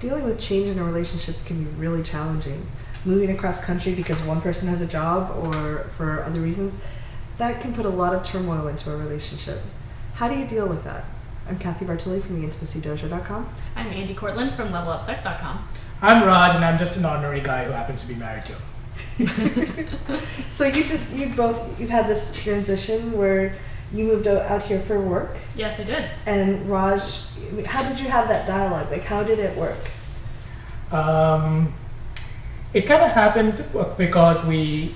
dealing with change in a relationship can be really challenging. Moving across country because one person has a job or for other reasons, that can put a lot of turmoil into a relationship. How do you deal with that? I'm Cathy Bartoli from theintimacydojo.com. I'm Andi Cortland from levelupsex.com. I'm Raj, and I'm just an ordinary guy who happens to be married to. So you've had this transition where you moved out here for work. Yes, I did. And Raj, how did you have that dialogue? Like, how did it work? It kind of happened because we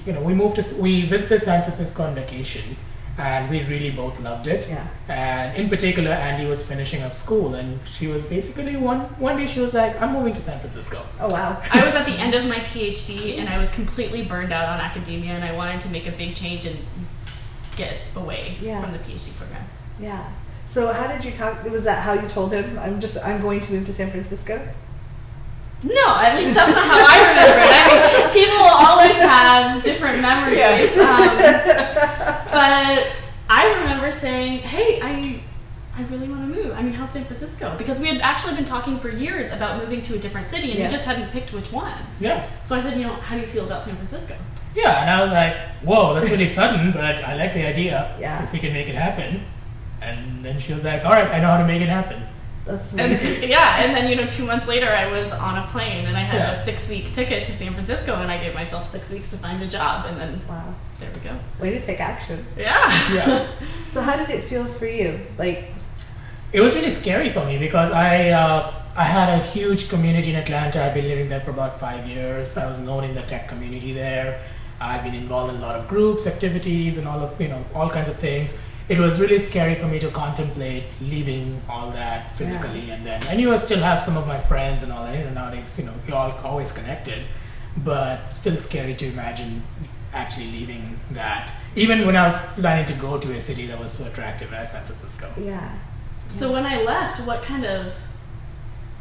visited San Francisco on vacation, and we really both loved it. Yeah. And in particular, Andi was finishing up school, and she was basically one day she was like, "I'm moving to San Francisco." Oh wow! I was at the end of my PhD, and I was completely burned out on academia, and I wanted to make a big change and get away from the PhD program. Yeah. So how did you talk? Was that how you told him? I'm going to move to San Francisco? No, at least that's not how I remember it. I mean, people will always have different memories. Yes. But I remember saying, hey, I really want to move. I mean, how's San Francisco? Because we had actually been talking for years about moving to a different city, and we just hadn't picked which one. Yeah. So I said, how do you feel about San Francisco? Yeah, and I was like, whoa, that's really sudden, but I like the idea. Yeah. If we can make it happen. And then she was like, all right, I know how to make it happen. That's amazing. And then 2 months later I was on a plane and I had a 6-week ticket to San Francisco, and I gave myself 6 weeks to find a job, and then there we go. Way to take action. Yeah. So how did it feel for you? Like, it was really scary for me because I had a huge community in Atlanta. I've been living there for about 5 years. I was known in the tech community there. I've been involved in a lot of groups, activities, and all kinds of things. It was really scary for me to contemplate leaving all that physically, and then I knew I still have some of my friends and all that. Nowadays, we're all always connected, but still scary to imagine actually leaving that. Even when I was planning to go to a city that was so attractive as San Francisco. Yeah. So when I left, what kind of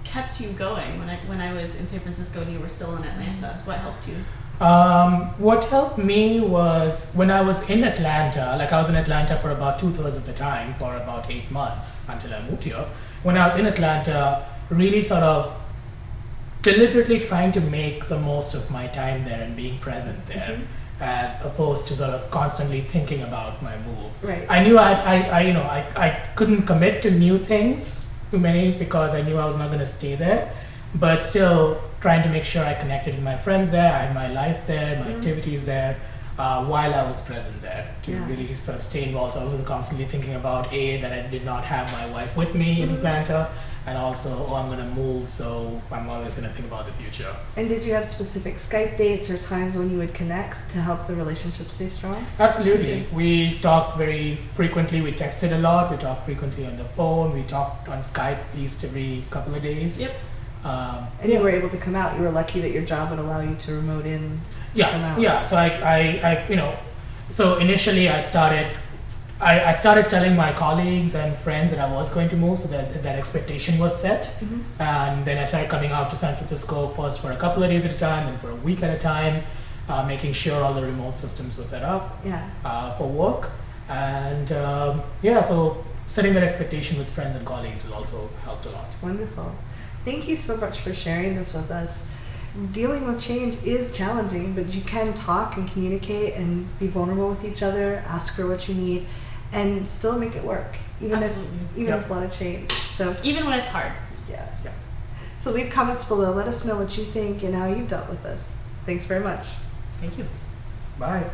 kept you going when I was in San Francisco and you were still in Atlanta? What helped you? What helped me was when I was in Atlanta, I was in Atlanta for about 2/3 of the time for about 8 months until I moved here. When I was in Atlanta, really sort of deliberately trying to make the most of my time there and being present there, as opposed to sort of constantly thinking about my move. Right. I knew I couldn't commit to new things, too many, because I knew I was not going to stay there. But still trying to make sure I connected with my friends there, I had my life there, my activities there, while I was present there, to really sort of stay involved. So I wasn't constantly thinking about that I did not have my wife with me in Atlanta, and also, I'm going to move, so I'm always going to think about the future. And did you have specific Skype dates or times when you would connect to help the relationship stay strong? Absolutely. We talked very frequently. We texted a lot. We talked frequently on the phone. We talked on Skype at least every couple of days. Yep. And you were able to come out. You were lucky that your job would allow you to remote in. Come out. Yeah. So so initially I started telling my colleagues and friends that I was going to move, so that expectation was set. And then I started coming out to San Francisco first for a couple of days at a time, then for a week at a time, making sure all the remote systems were set up for work. And so setting that expectation with friends and colleagues will also helped a lot. Wonderful. Thank you so much for sharing this with us. Dealing with change is challenging, but you can talk and communicate and be vulnerable with each other, ask for what you need, and still make it work, even if a lot of change. So even when it's hard. Yeah. So leave comments below. Let us know what you think and how you've dealt with this. Thanks very much. Thank you. Bye.